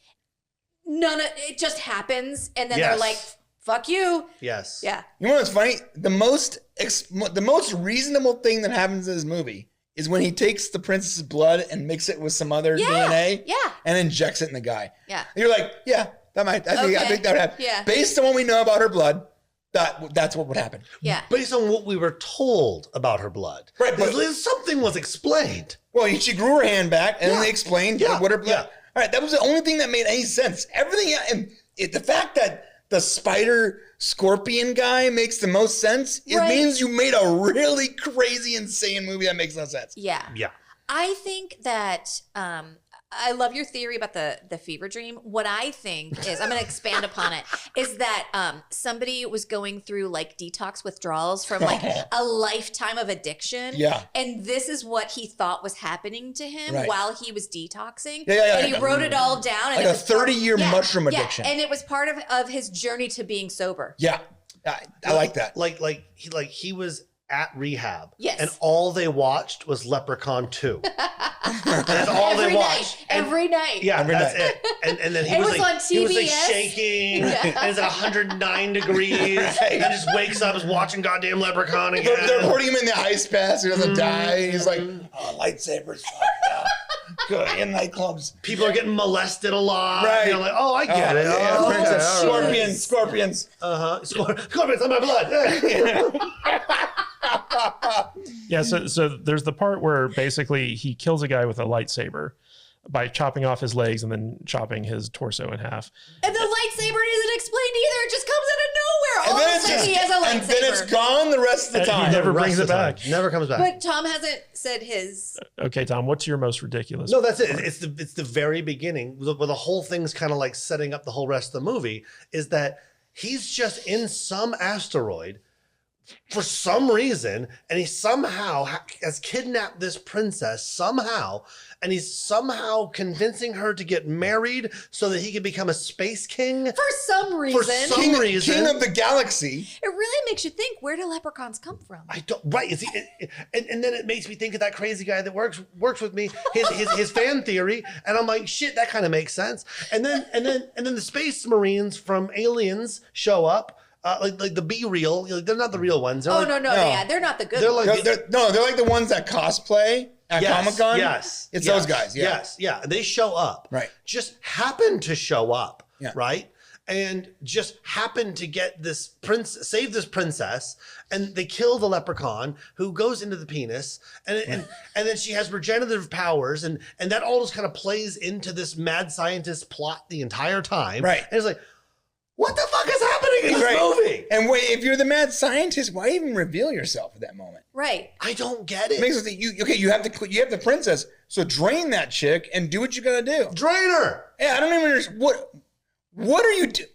it just happens. And then they're like, fuck you. Yes. Yeah. You know what's funny? The most reasonable thing that happens in this movie is when he takes the princess's blood and mixes it with some other DNA and injects it in the guy. Yeah. And you're like, I think that would happen. Yeah. Based on what we know about her blood, that's what would happen. Yeah. Based on what we were told about her blood. Right. But something was explained. Well, she grew her hand back and then they explained what her blood. Yeah. All right. That was the only thing that made any sense. Everything, and the fact that the spider scorpion guy makes the most sense, it means you made a really crazy, insane movie that makes no sense. Yeah. Yeah. I think that I love your theory about the fever dream. What I think is, I'm going to expand upon it, is that somebody was going through like detox withdrawals from like a lifetime of addiction. Yeah. And this is what he thought was happening to him while he was detoxing. Yeah. And he wrote it all down. And like it was a 30-year mushroom addiction. And it was part of his journey to being sober. Yeah. I like that. Like he was at rehab. Yes. And all they watched was Leprechaun 2. That's all they watched. Every night. Yeah, that's it. And then he was like, on TBS. He was like shaking. And it's like 109 degrees. And then just wakes up, is watching goddamn Leprechaun again. They're putting him in the ice pass. He doesn't die. He's like, lightsabers. Good in nightclubs. People are getting molested a lot. Right. You're like, I get it. Scorpions. Scorpions on my blood. Yeah, so there's the part where basically he kills a guy with a lightsaber by chopping off his legs and then chopping his torso in half. And the lightsaber isn't explained either. It just comes out of nowhere. All of a sudden he has a lightsaber. And then it's gone the rest of the time. He never brings it back. Never comes back. But Tom hasn't said his. Okay, Tom, what's your most ridiculous? No, that's it. It's the very beginning where the whole thing's kind of like setting up the whole rest of the movie, is that he's just in some asteroid for some reason, and he somehow has kidnapped this princess somehow, and he's somehow convincing her to get married so that he can become a space king. For some reason. King of the galaxy. It really makes you think, where do leprechauns come from? I don't, right. And then it makes me think of that crazy guy that works with me, his fan theory. And I'm like, shit, that kind of makes sense. And then the space marines from Aliens show up. Like the B-real, they're not the real ones. No, they're not the good They're ones. like they're like the ones that cosplay at Comic-Con. Yes. It's those guys. Yeah. Yes. Yeah. They show up. Right. Just happen to show up. Yeah. Right. And just happen to get this save this princess, and they kill the leprechaun who goes into the penis, and then she has regenerative powers, and that all just kind of plays into this mad scientist plot the entire time. Right. And it's like, what the fuck is happening in this movie? And wait, if you're the mad scientist, why even reveal yourself at that moment? Right. I don't get it. It makes us think you have the princess, so drain that chick and do what you gotta do. Drain her. Yeah, I don't even understand what are you doing?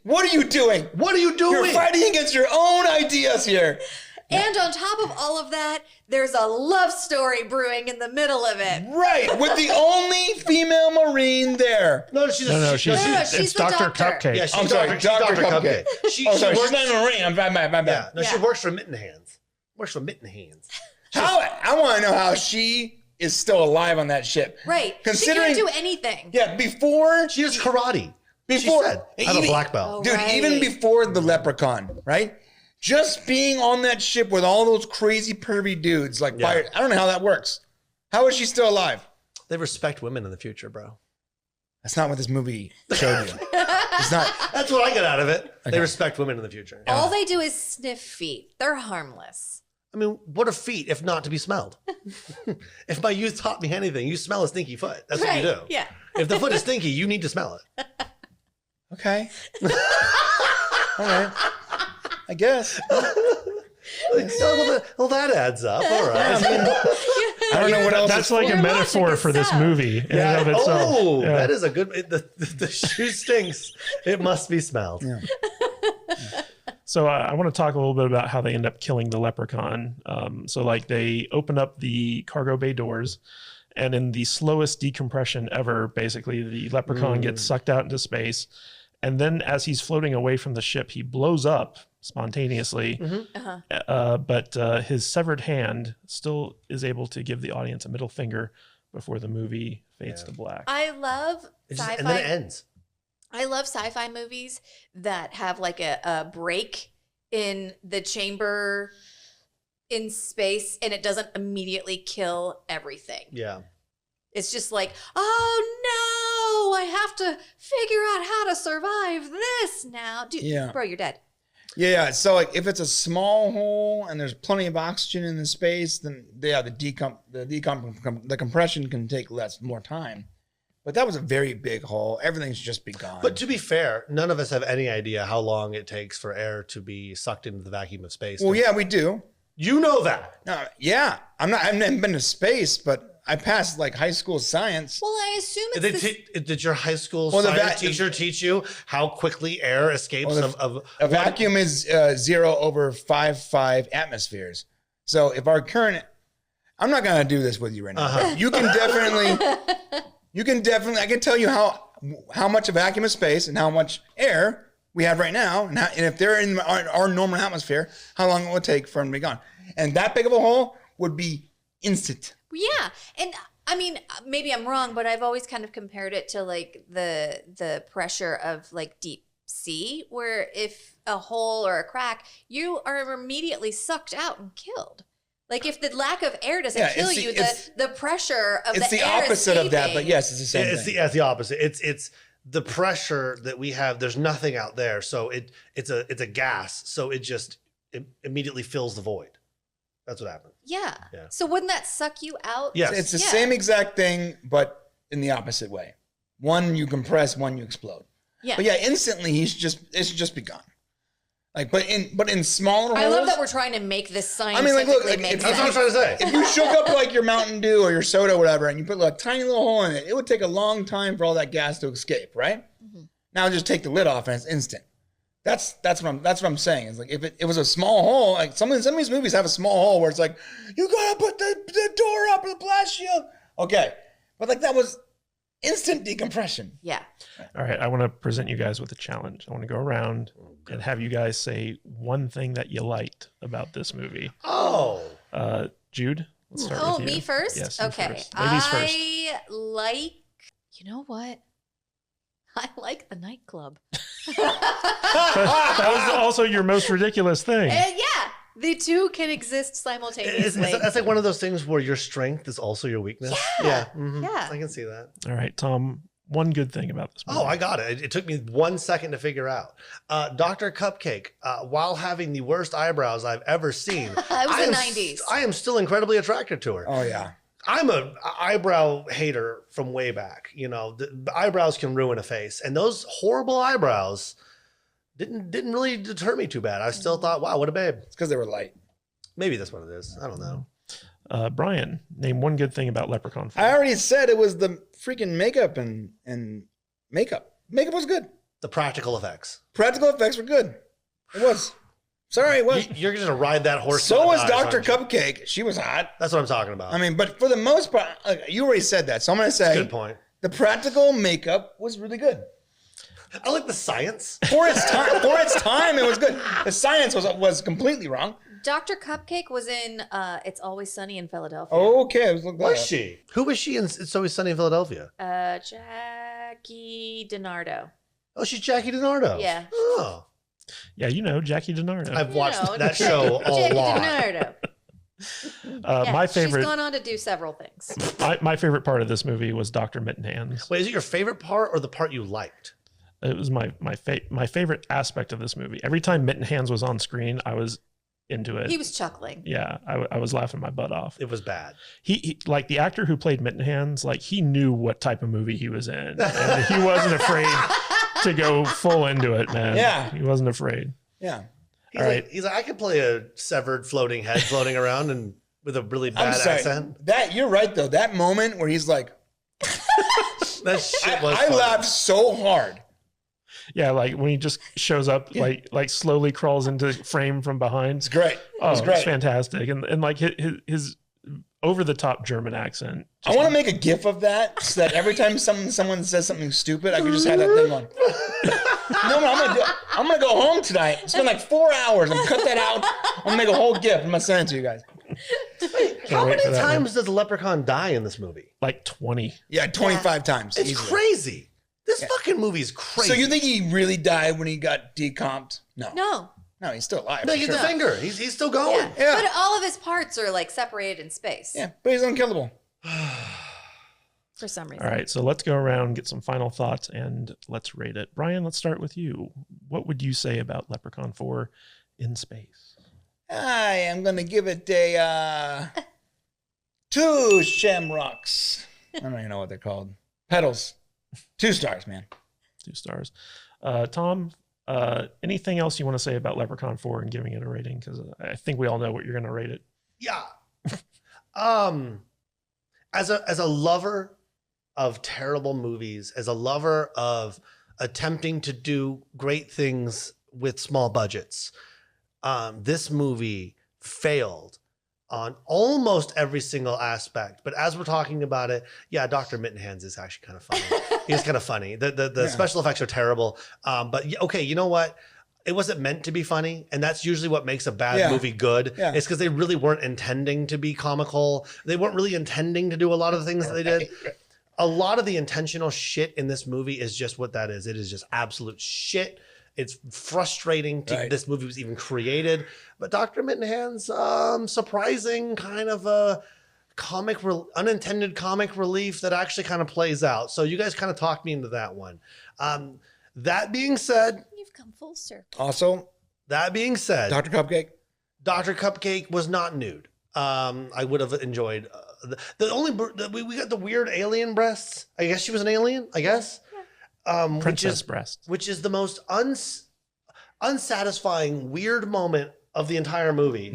What are you doing? You're fighting against your own ideas here. And on top of all of that, there's a love story brewing in the middle of it. Right, with the only female Marine there. She's the Dr. doctor. Cupcake. Yeah, I'm sorry, Dr. Cupcake. She She's works, not a Marine. I'm bad. yeah, no, she Yeah. works for Mitten Hands. I want to know how she is still alive on that ship. Right. Considering she can't do anything. Yeah, before She does karate. She said, I have a black belt. Dude, right. even before the Leprechaun, right? Just being on that ship with all those crazy pervy dudes, like fire. I don't know how that works. How is she still alive? They respect women in the future, bro. That's not what this movie showed you. It's not. That's what I get out of it. They respect women in the future. All they do is sniff feet. They're harmless. I mean, what are feet if not to be smelled? If my youth taught me anything, you smell a stinky foot. That's what you do. Yeah. If the foot is stinky, you need to smell it. Okay. All right. I guess. Well, that adds up. All right. I don't know what else. That's like a metaphor for this movie in and of itself. Oh, Yeah. that is a good. The shoe stinks. It must be smelled. Yeah. So I want to talk a little bit about how they end up killing the leprechaun. So like they open up the cargo bay doors, and in the slowest decompression ever, basically the leprechaun gets sucked out into space. And then as he's floating away from the ship, he blows up spontaneously. But his severed hand still is able to give the audience a middle finger before the movie fades to black. I love sci-fi. And then it ends. I love sci-fi movies that have like a break in the chamber in space, and it doesn't immediately kill everything. Yeah. It's just like, oh no, I have to figure out how to survive this now. Dude, bro, you're dead. Yeah. So like, if it's a small hole and there's plenty of oxygen in the space, then the compression can take more time. But that was a very big hole. Everything should just be gone. But to be fair, none of us have any idea how long it takes for air to be sucked into the vacuum of space. Well, yeah, we do. You know that. No, yeah. I've never been to space, but I passed like high school science. Well, I assume it's Did your high school science teacher teach you how quickly air escapes a vacuum is 0/5 atmospheres. So if our current, I'm not going to do this with you right now. You can definitely, I can tell you how much a vacuum of space and how much air we have right now, and if they're in our normal atmosphere, how long it would take for them to be gone. And that big of a hole would be instant. Yeah. And I mean, maybe I'm wrong, but I've always kind of compared it to like the pressure of like deep sea, where if a hole or a crack, you are immediately sucked out and killed. Like if the lack of air doesn't kill you, the pressure of the air. It's the opposite of that, but yes, it's the same thing. It's the opposite. It's the pressure that we have. There's nothing out there, so it's a gas. So it immediately fills the void. That's what happened. Yeah. Yeah. So wouldn't that suck you out? Yes. It's the same exact thing, but in the opposite way. One you compress, one you explode. Yeah. But yeah, instantly it's just begun. Like, but in smaller I holes. love that we're trying to make this I scientifically mean, like, look, make That's what I'm sense. trying to say. if you shook up like your Mountain Dew or your soda or whatever, and you put like a tiny little hole in it, it would take a long time for all that gas to escape, right? Mm-hmm. Now just take the lid off and it's instant. That's what I'm saying. It's like if it was a small hole, like some of these movies have a small hole where it's like you gotta put the door up with the blast shield. Okay, but like that was instant decompression. Yeah. All right, I want to present you guys with a challenge. I want to go around and have you guys say one thing that you liked about this movie. Oh. Jude, let's start Oh, with you. me first? Yes, you okay. first. Ladies first. I like, you know what? I like the nightclub. That was also your most ridiculous thing. And yeah, the two can exist simultaneously. That's like one of those things where your strength is also your weakness. Yeah. Mhm. Yeah. I can see that. All right, Tom, one good thing about this movie. Oh, I got it. It took me 1 second to figure out. Dr. Cupcake, while having the worst eyebrows I've ever seen, It was the 90s. I am still incredibly attracted to her. Oh yeah. I'm a eyebrow hater from way back. You know, the eyebrows can ruin a face, and those horrible eyebrows didn't really deter me too bad. I still thought, wow, what a babe. It's because they were light. Maybe that's what it is. I don't know. Brian, name one good thing about Leprechaun 4. I already said it was the freaking makeup and makeup. Makeup was good. The practical effects. Practical effects were good. It was. Sorry, it was. You're just gonna ride that horse. So till it was dies, Dr. aren't you? Cupcake. She was hot. That's what I'm talking about. I mean, but for the most part, you already said that. So I'm going to say good point. the practical makeup was really good. I like the science. For its time, it was good. The science was completely wrong. Dr. Cupcake was in It's Always Sunny in Philadelphia. Okay, I was looking Was she? Who was she in It's Always Sunny in Philadelphia? Jackie DiNardo. Oh, she's Jackie DiNardo. Yeah. Oh. Yeah, you know, Jackie DiNardo. I've watched You know, that show a Jackie lot. DiNardo. My favorite, She's gone on to do several things. my favorite part of this movie was Dr. Mittenhands. Wait, is it your favorite part or the part you liked? It was my favorite aspect of this movie. Every time Mittenhands was on screen, I was into it. He was chuckling. Yeah, I was laughing my butt off. It was bad. He like the actor who played Mittenhands, like he knew what type of movie he was in, and he wasn't afraid to go full into it, man. Yeah. He wasn't afraid. Yeah. He's like, I could play a severed floating head floating around and with a really I'm bad sorry. accent. You're right, though. That moment where he's like, That shit was I funny. laughed so hard. Yeah, like when he just shows up, like slowly crawls into frame from behind. It's great. Oh, It's great. it's fantastic, and like his over the top German accent. I want to make a GIF of that so that every time someone says something stupid, I could just have that thing on. No, I'm gonna go home tonight. Spend like 4 hours and cut that out. I'm gonna make a whole GIF. I'm gonna send it to you guys. How wait many for that one. times does the leprechaun die in this movie? Like 20. Yeah, 25 times. It's easily. crazy. This fucking movie is crazy. So you think he really died when he got decomped? No, he's still alive. No, for he's sure. the finger. He's still going. Yeah. Yeah. But all of his parts are like separated in space. Yeah, but he's unkillable. For some reason. All right, so let's go around, get some final thoughts, and let's rate it. Brian, let's start with you. What would you say about Leprechaun 4 in space? I am gonna give it a 2 shamrocks. I don't even know what they're called. Petals. 2 stars, man. 2 stars. Tom, anything else you want to say about Leprechaun 4 and giving it a rating? Because I think we all know what you're going to rate it. Yeah. As a lover of terrible movies, as a lover of attempting to do great things with small budgets, this movie failed on almost every single aspect. But as we're talking about it, yeah, Dr. Mittenhands is actually kind of funny. He's kind of funny. The special effects are terrible. But okay, you know what? It wasn't meant to be funny, and that's usually what makes a bad movie good. Yeah. It's because they really weren't intending to be comical. They weren't really intending to do a lot of the things that they did. A lot of the intentional shit in this movie is just what that is. It is just absolute shit. It's frustrating to this movie was even created. But Dr. Mittenhands, surprising kind of a unintended comic relief that actually kind of plays out. So you guys kind of talked me into that one. That being said, You've come full circle. Also, Dr. Dr. Cupcake. Dr. Cupcake was not nude. I would have enjoyed the only we got the weird alien breasts. I guess she was an alien. I guess Princess breasts, which is the most unsatisfying weird moment of the entire movie.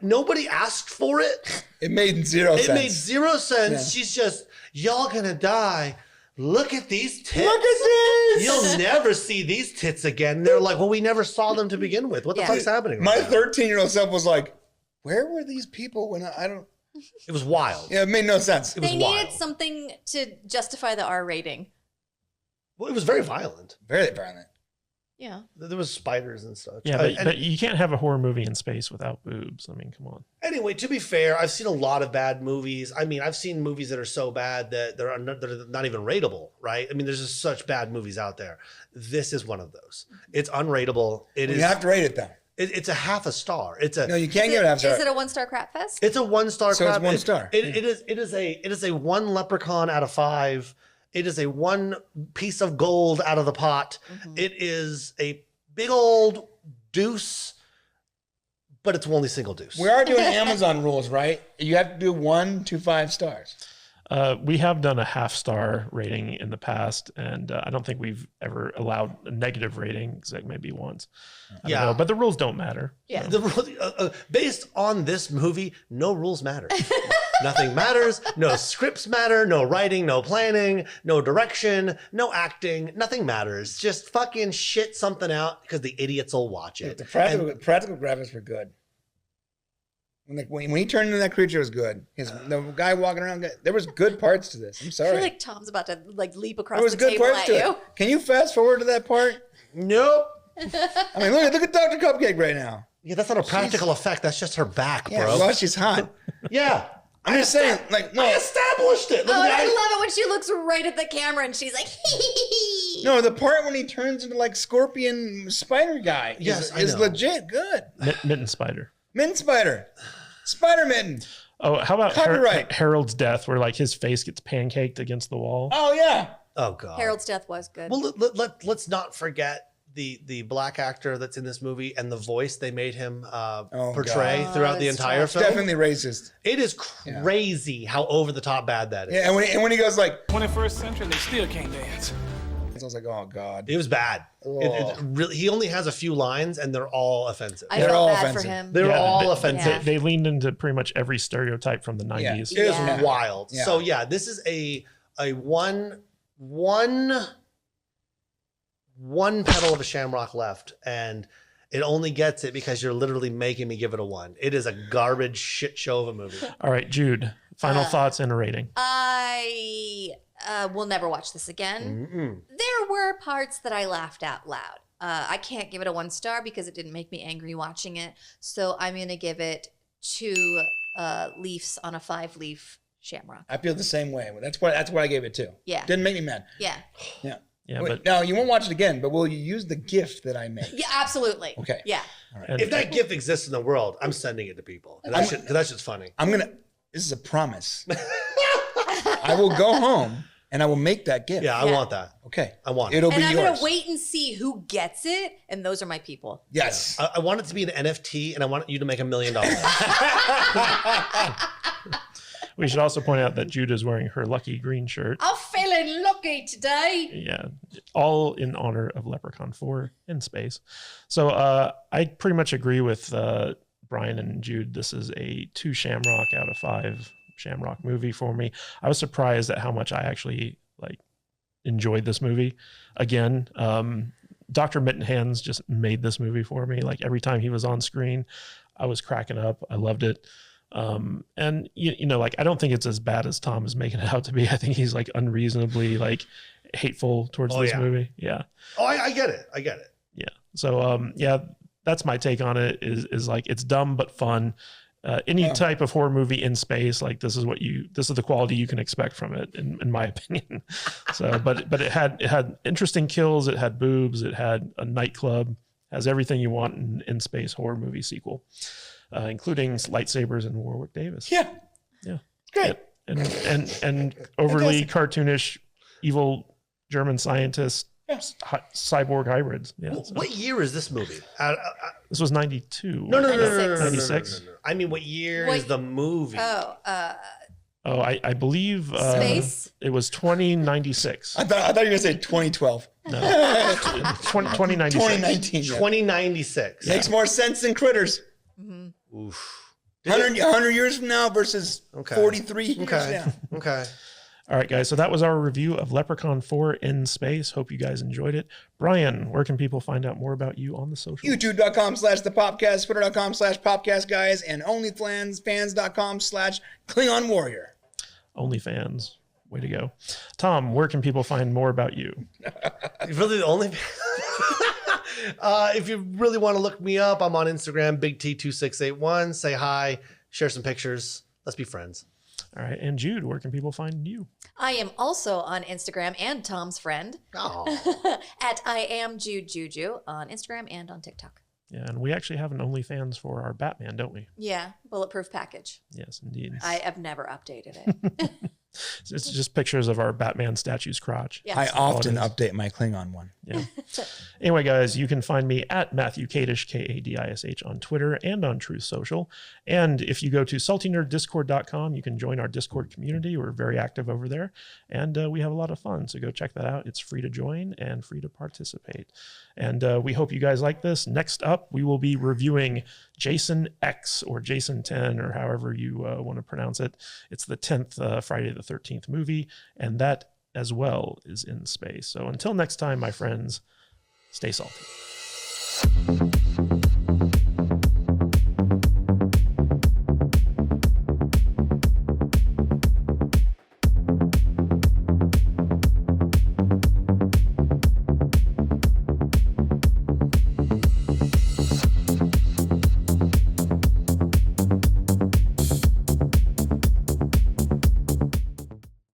Nobody asked for it. It made zero sense. It made zero sense. Yeah. She's just, y'all gonna die. Look at these tits. Look at this. You'll never see these tits again. They're like, well, we never saw them to begin with. What the fuck's happening? My 13-year-old self was like, where were these people when I don't... It was wild. Yeah, it made no sense. It was They wild. needed something to justify the R rating. Well, it was very violent. Very violent. Yeah. There was spiders and stuff. Yeah, but you can't have a horror movie in space without boobs. I mean, come on. Anyway, to be fair, I've seen a lot of bad movies. I mean, I've seen movies that are so bad that they're not even rateable, right? I mean, there's just such bad movies out there. This is one of those. It's unrateable. You have to rate it, though. It's a half a star. No, you can't give it a half star. Is it a 1-star crap fest? It's a 1-star. So it's 1 star. It is a 1 leprechaun out of 5. It is a 1 piece of gold out of the pot. Mm-hmm. It is a big old deuce, but it's only single deuce. We are doing Amazon rules, right? You have to do 1 to 5 stars. We have done a half-star rating in the past, and I don't think we've ever allowed a negative rating, except maybe once. I don't know, but the rules don't matter. Yeah. Based on this movie, no rules matter. Nothing matters. No scripts matter. No writing. No planning. No direction. No acting. Nothing matters. Just fucking shit something out because the idiots will watch it. The practical graphics were good. When he turned into that creature, it was good. The guy walking around, there was good parts to this. I'm sorry. I feel like Tom's about to leap across There was the good table parts at to you. it. Can you fast forward to that part? Nope. I mean, look at Dr. Cupcake right now. Yeah, that's not a practical effect. That's just her back, Yeah, bro. well, she's hot. Yeah. I'm just saying, like, no. I established it. Look Oh, at and I that. love it when she looks right at the camera and she's like, No, the part when he turns into like scorpion spider guy is know. legit good. Mitten Spider. Mitten spider. Spider mitten. Oh, how about Copyright. Harold's death, where like his face gets pancaked against the wall? Oh, yeah. Oh, God. Harold's death was good. Well, let's not forget the black actor that's in this movie and the voice they made him portray God. throughout the It's entire tough. film. Definitely racist. It is crazy how over the top bad that is. Yeah, and when he goes like, 21st century, they still can't dance. I was like, oh, God. It was bad. It really, he only has a few lines and they're all offensive. I They're felt all bad offensive. for him. They're all they- offensive. They leaned into pretty much every stereotype from the 90s. It is Yeah. wild. Yeah. So yeah, this is a one petal of a shamrock left, and it only gets it because you're literally making me give it a 1. It is a garbage shit show of a movie. All right, Jude, final thoughts and a rating. I will never watch this again. There were parts that I laughed out loud. I can't give it a 1 star because it didn't make me angry watching it. So I'm going to give it 2 leaves on a 5-leaf shamrock. I feel the same way. That's what I gave it to. Yeah. Didn't make me mad. Yeah. Yeah. Yeah, Wait, but now, you won't watch it again, but will you use the gift that I make? Yeah, absolutely. Okay. Yeah. and- If that GIF exists in the world, I'm sending it to people. 'Cause that's just funny. This is a promise. I will go home and I will make that gift. Yeah, I want that. Okay. I want it. It'll And be I'm yours. going to wait and see who gets it. And those are my people. Yes. I want it to be an NFT, and I want you to make $1 million. we should also point out that Jude is wearing her lucky green shirt. I'm feeling lucky today. Yeah, all in honor of Leprechaun 4 in space. So I pretty much agree with Brian and Jude. This is a 2 shamrock out of 5 shamrock movie for me. I was surprised at how much I actually enjoyed this movie. Again, Dr. Mittenhands just made this movie for me. Like every time he was on screen, I was cracking up. I loved it. And you know, I don't think it's as bad as Tom is making it out to be. I think he's unreasonably hateful towards this movie. Yeah. Oh, I get it. I get it. Yeah. So yeah, that's my take on it. Is it's dumb but fun. Any type of horror movie in space, this is the quality you can expect from it, in my opinion. So, but it had interesting kills. It had boobs. It had a nightclub. Has everything you want in space horror movie sequel. Including lightsabers and Warwick Davis. Yeah. Yeah. Great. And overly cartoonish, evil German scientist, cyborg hybrids. Yeah. What year is this movie? This was 92. No. 96. 96. I mean, what year is the movie? I believe Space? it was 2096. I thought you were going to say 2012. No, 2096. 2019. 2096. Makes more sense than Critters. Oof. 100 years from now versus 43 years now. Okay. All right, guys. So that was our review of Leprechaun 4 in Space. Hope you guys enjoyed it. Brian, where can people find out more about you on the social? YouTube.com/thepopcast, Twitter.com/popcastguys, and OnlyFans.com/KlingonWarrior. OnlyFans. Way to go. Tom, where can people find more about you? Really the only... if you really want to look me up, I'm on Instagram, BigT2681. Say hi, share some pictures. Let's be friends. All right. And Jude, where can people find you? I am also on Instagram and Tom's friend at I am Jude Juju on Instagram and on TikTok. Yeah, and we actually have an OnlyFans for our Batman, don't we? Yeah, bulletproof package. Yes, indeed. I have never updated it. It's just pictures of our Batman statue's crotch. Yes. I often update my Klingon one. Yeah. Anyway, guys, you can find me at Matthew Kadish, Kadish, on Twitter and on Truth Social. And if you go to saltynerddiscord.com, you can join our Discord community. We're very active over there, and we have a lot of fun. So go check that out. It's free to join and free to participate. And we hope you guys like this. Next up, we will be reviewing Jason X or Jason 10 or however you want to pronounce it. It's the 10th Friday the 13th movie, and that as well is in space. So until next time, my friends, stay salty.